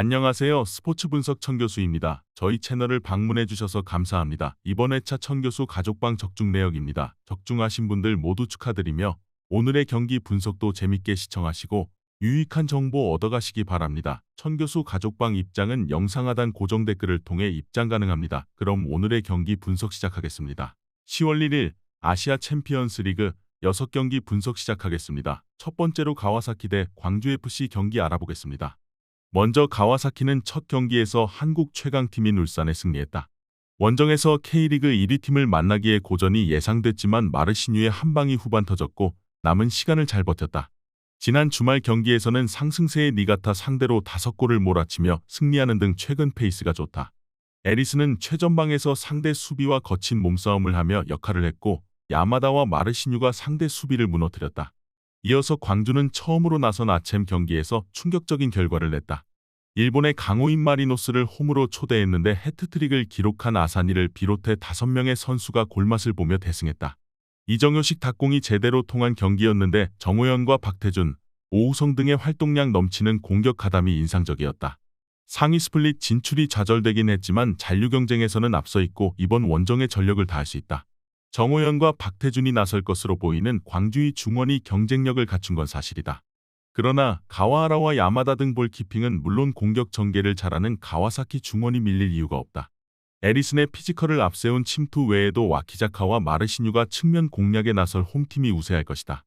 안녕하세요. 스포츠 분석 천교수입니다. 저희 채널을 방문해 주셔서 감사합니다. 이번 회차 천교수 가족방 적중 내역입니다. 적중하신 분들 모두 축하드리며 오늘의 경기 분석도 재밌게 시청하시고 유익한 정보 얻어가시기 바랍니다. 천교수 가족방 입장은 영상 하단 고정 댓글을 통해 입장 가능합니다. 그럼 오늘의 경기 분석 시작하겠습니다. 10월 1일 아시아 챔피언스 리그 6경기 분석 시작하겠습니다. 첫 번째로 가와사키 대 광주FC 경기 알아보겠습니다. 먼저 가와사키는 첫 경기에서 한국 최강팀인 울산에 승리했다. 원정에서 K리그 1위 팀을 만나기에 고전이 예상됐지만 마르시뉴의 한 방이 후반 터졌고 남은 시간을 잘 버텼다. 지난 주말 경기에서는 상승세의 니가타 상대로 5골을 몰아치며 승리하는 등 최근 페이스가 좋다. 에리스는 최전방에서 상대 수비와 거친 몸싸움을 하며 역할을 했고 야마다와 마르시뉴가 상대 수비를 무너뜨렸다. 이어서 광주는 처음으로 나선 아챔 경기에서 충격적인 결과를 냈다. 일본의 강호인 마리노스를 홈으로 초대했는데 해트트릭을 기록한 아사니를 비롯해 5명의 선수가 골맛을 보며 대승했다. 이정효식 닭공이 제대로 통한 경기였는데 정호연과 박태준, 오우성 등의 활동량 넘치는 공격 가담이 인상적이었다. 상위 스플릿 진출이 좌절되긴 했지만 잔류 경쟁에서는 앞서 있고 이번 원정에 전력을 다할 수 있다. 정호연과 박태준이 나설 것으로 보이는 광주의 중원이 경쟁력을 갖춘 건 사실이다. 그러나 가와하라와 야마다 등 볼키핑은 물론 공격 전개를 잘하는 가와사키 중원이 밀릴 이유가 없다. 에리슨의 피지컬을 앞세운 침투 외에도 와키자카와 마르시뉴가 측면 공략에 나설 홈팀이 우세할 것이다.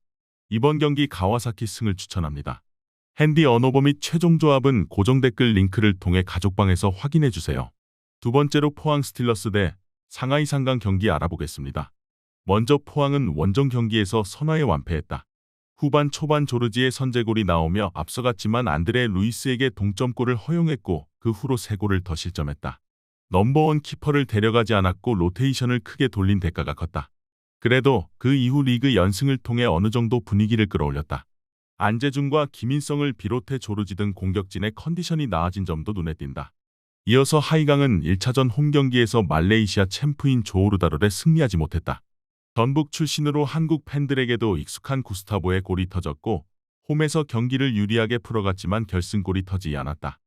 이번 경기 가와사키 승을 추천합니다. 핸디 언어버 및 최종 조합은 고정 댓글 링크를 통해 가족방에서 확인해주세요. 두 번째로 포항 스틸러스 대 상하이 상강 경기 알아보겠습니다. 먼저 포항은 원정 경기에서 선화에 완패했다. 후반 초반 조르지의 선제골이 나오며 앞서갔지만 안드레 루이스에게 동점골을 허용했고 그 후로 3골을 더 실점했다. 넘버원 키퍼를 데려가지 않았고 로테이션을 크게 돌린 대가가 컸다. 그래도 그 이후 리그 연승을 통해 어느 정도 분위기를 끌어올렸다. 안재준과 김인성을 비롯해 조르지 등 공격진의 컨디션이 나아진 점도 눈에 띈다. 이어서 하이강은 1차전 홈경기에서 말레이시아 챔프인 조오르다롤에 승리하지 못했다. 전북 출신으로 한국 팬들에게도 익숙한 구스타보의 골이 터졌고 홈에서 경기를 유리하게 풀어갔지만 결승골이 터지지 않았다.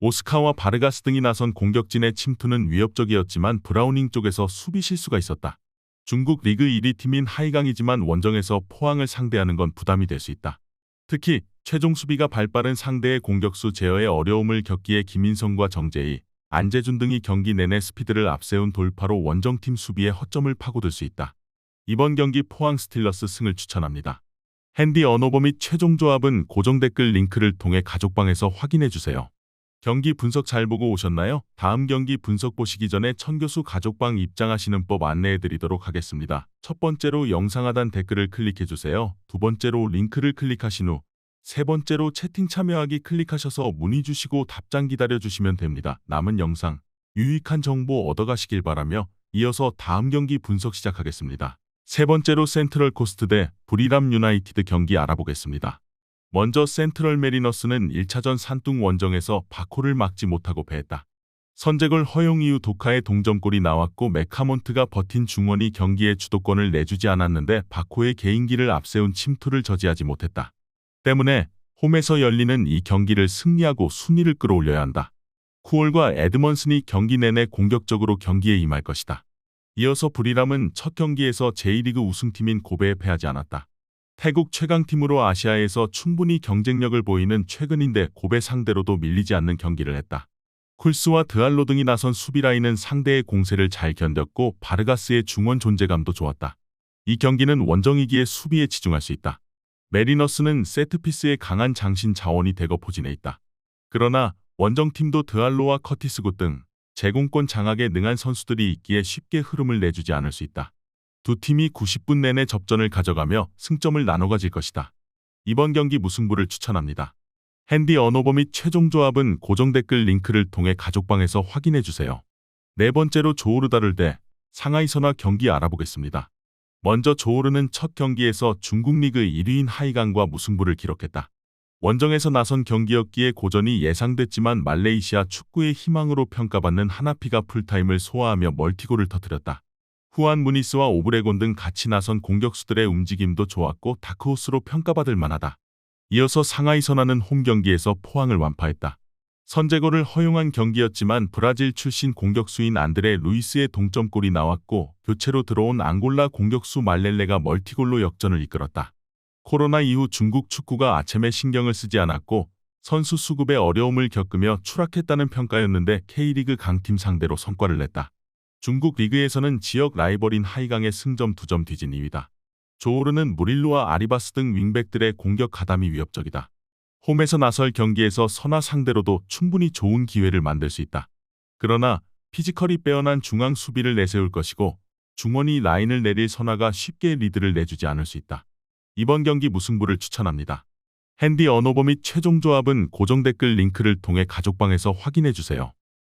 오스카와 바르가스 등이 나선 공격진의 침투는 위협적이었지만 브라우닝 쪽에서 수비 실수가 있었다. 중국 리그 1위 팀인 하이강이지만 원정에서 포항을 상대하는 건 부담이 될 수 있다. 특히 최종 수비가 발빠른 상대의 공격수 제어에 어려움을 겪기에 김인성과 정재희, 안재준 등이 경기 내내 스피드를 앞세운 돌파로 원정팀 수비에 허점을 파고들 수 있다. 이번 경기 포항 스틸러스 승을 추천합니다. 핸디 언어버 및 최종 조합은 고정 댓글 링크를 통해 가족방에서 확인해주세요. 경기 분석 잘 보고 오셨나요? 다음 경기 분석 보시기 전에 천교수 가족방 입장하시는 법 안내해드리도록 하겠습니다. 첫 번째로 영상 하단 댓글을 클릭해주세요. 두 번째로 링크를 클릭하신 후 세 번째로 채팅 참여하기 클릭하셔서 문의 주시고 답장 기다려주시면 됩니다. 남은 영상, 유익한 정보 얻어가시길 바라며 이어서 다음 경기 분석 시작하겠습니다. 세 번째로 센트럴 코스트 대 브리람 유나이티드 경기 알아보겠습니다. 먼저 센트럴 메리너스는 1차전 산둥 원정에서 바코를 막지 못하고 패했다. 선제골 허용 이후 도카의 동점골이 나왔고 메카몬트가 버틴 중원이 경기의 주도권을 내주지 않았는데 바코의 개인기를 앞세운 침투를 저지하지 못했다. 때문에 홈에서 열리는 이 경기를 승리하고 순위를 끌어올려야 한다. 쿠올과 에드먼슨이 경기 내내 공격적으로 경기에 임할 것이다. 이어서 브리람은 첫 경기에서 제1리그 우승팀인 고베에 패하지 않았다. 태국 최강팀으로 아시아에서 충분히 경쟁력을 보이는 최근인데 고베 상대로도 밀리지 않는 경기를 했다. 쿨스와 드알로 등이 나선 수비라인은 상대의 공세를 잘 견뎠고 바르가스의 중원 존재감도 좋았다. 이 경기는 원정이기에 수비에 치중할 수 있다. 메리너스는 세트피스의 강한 장신 자원이 대거 포진해 있다. 그러나 원정팀도 드알로와 커티스 굿 등 제공권 장악에 능한 선수들이 있기에 쉽게 흐름을 내주지 않을 수 있다. 두 팀이 90분 내내 접전을 가져가며 승점을 나눠 가질 것이다. 이번 경기 무승부를 추천합니다. 핸디 언어버 및 최종 조합은 고정 댓글 링크를 통해 가족방에서 확인해주세요. 네 번째로 조오르다를 대 상하이 선화 경기 알아보겠습니다. 먼저 조오르는 첫 경기에서 중국 리그 1위인 하이강과 무승부를 기록했다. 원정에서 나선 경기였기에 고전이 예상됐지만 말레이시아 축구의 희망으로 평가받는 하나피가 풀타임을 소화하며 멀티골을 터뜨렸다. 후안 무니스와 오브레곤 등 같이 나선 공격수들의 움직임도 좋았고 다크호스로 평가받을 만하다. 이어서 상하이 선화는 홈 경기에서 포항을 완파했다. 선제골을 허용한 경기였지만 브라질 출신 공격수인 안드레 루이스의 동점골이 나왔고 교체로 들어온 앙골라 공격수 말렐레가 멀티골로 역전을 이끌었다. 코로나 이후 중국 축구가 아챔에 신경을 쓰지 않았고 선수 수급에 어려움을 겪으며 추락했다는 평가였는데 K리그 강팀 상대로 성과를 냈다. 중국 리그에서는 지역 라이벌인 하이강의 승점 2점 뒤진 2위다. 조오르는 무릴로와 아리바스 등 윙백들의 공격 가담이 위협적이다. 홈에서 나설 경기에서 선화 상대로도 충분히 좋은 기회를 만들 수 있다. 그러나 피지컬이 빼어난 중앙 수비를 내세울 것이고 중원이 라인을 내릴 선화가 쉽게 리드를 내주지 않을 수 있다. 이번 경기 무승부를 추천합니다. 핸디 언어버 및 최종 조합은 고정 댓글 링크를 통해 가족방에서 확인해주세요.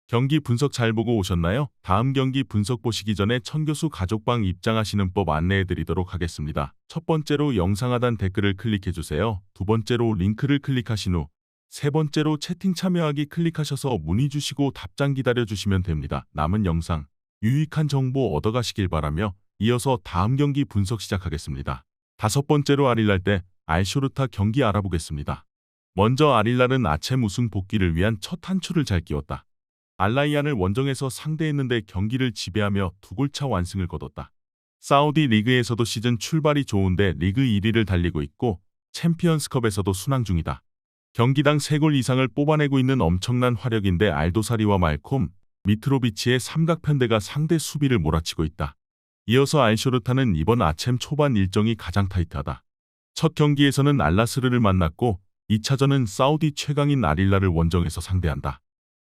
경기 분석 잘 보고 오셨나요? 다음 경기 분석 보시기 전에 천교수 가족방 입장하시는 법 안내해드리도록 하겠습니다. 첫 번째로 영상 하단 댓글을 클릭해주세요. 두 번째로 링크를 클릭하신 후 세 번째로 채팅 참여하기 클릭하셔서 문의 주시고 답장 기다려주시면 됩니다. 남은 영상 유익한 정보 얻어가시길 바라며 이어서 다음 경기 분석 시작하겠습니다. 다섯 번째로 아릴랄 대 알쇼르타 경기 알아보겠습니다. 먼저 아릴랄은 아챔 우승 복귀를 위한 첫 한 추를 잘 끼웠다. 알라이안을 원정에서 상대했는데 경기를 지배하며 2골차 완승을 거뒀다. 사우디 리그에서도 시즌 출발이 좋은데 리그 1위를 달리고 있고 챔피언스컵에서도 순항 중이다. 경기당 3골 이상을 뽑아내고 있는 엄청난 화력인데 알도사리와 말콤, 미트로비치의 삼각편대가 상대 수비를 몰아치고 있다. 이어서 알쇼르타는 이번 아챔 초반 일정이 가장 타이트하다. 첫 경기에서는 알나스르를 만났고 2차전은 사우디 최강인 아릴라를 원정에서 상대한다.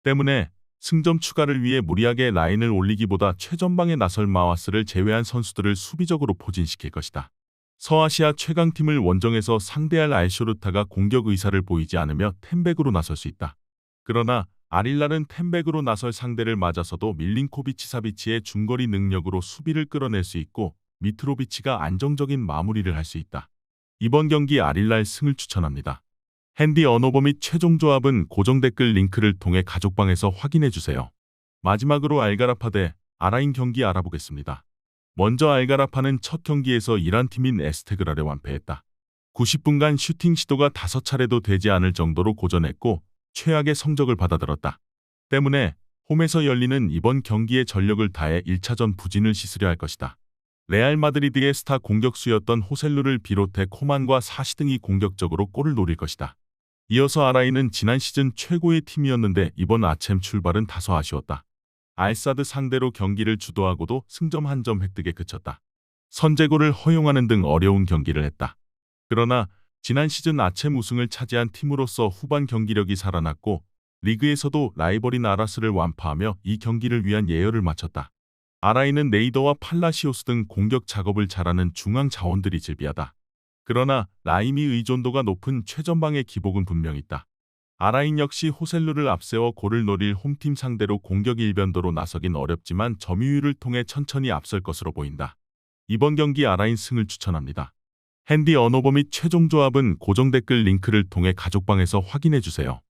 때문에 승점 추가를 위해 무리하게 라인을 올리기보다 최전방에 나설 마와스를 제외한 선수들을 수비적으로 포진시킬 것이다. 서아시아 최강팀을 원정에서 상대할 알쇼르타가 공격 의사를 보이지 않으며 템백으로 나설 수 있다. 그러나 아릴라는 템백으로 나설 상대를 맞아서도 밀린코비치 사비치의 중거리 능력으로 수비를 끌어낼 수 있고 미트로비치가 안정적인 마무리를 할 수 있다. 이번 경기 아릴라의 승을 추천합니다. 핸디 언어버 및 최종 조합은 고정 댓글 링크를 통해 가족방에서 확인해주세요. 마지막으로 알가라파 대 아라인 경기 알아보겠습니다. 먼저 알가라파는 첫 경기에서 이란 팀인 에스테그라를 완패했다. 90분간 슈팅 시도가 5차례도 되지 않을 정도로 고전했고 최악의 성적을 받아들었다. 때문에 홈에서 열리는 이번 경기에 전력을 다해 1차전 부진을 씻으려 할 것이다. 레알 마드리드의 스타 공격수였던 호셀루를 비롯해 코만과 사시 등이 공격적으로 골을 노릴 것이다. 이어서 아라인은 지난 시즌 최고의 팀이었는데 이번 아챔 출발은 다소 아쉬웠다. 알사드 상대로 경기를 주도하고도 승점 1점 획득에 그쳤다. 선제골을 허용하는 등 어려운 경기를 했다. 그러나 지난 시즌 아챔 우승을 차지한 팀으로서 후반 경기력이 살아났고 리그에서도 라이벌인 아라스를 완파하며 이 경기를 위한 예열을 마쳤다. 아라인은 네이더와 팔라시오스 등 공격 작업을 잘하는 중앙 자원들이 즐비하다. 그러나 라임이 의존도가 높은 최전방의 기복은 분명 있다. 아라인 역시 호셀루를 앞세워 골을 노릴 홈팀 상대로 공격 일변도로 나서긴 어렵지만 점유율을 통해 천천히 앞설 것으로 보인다. 이번 경기 아라인 승을 추천합니다. 핸디 언어버 및 최종 조합은 고정 댓글 링크를 통해 가족방에서 확인해주세요.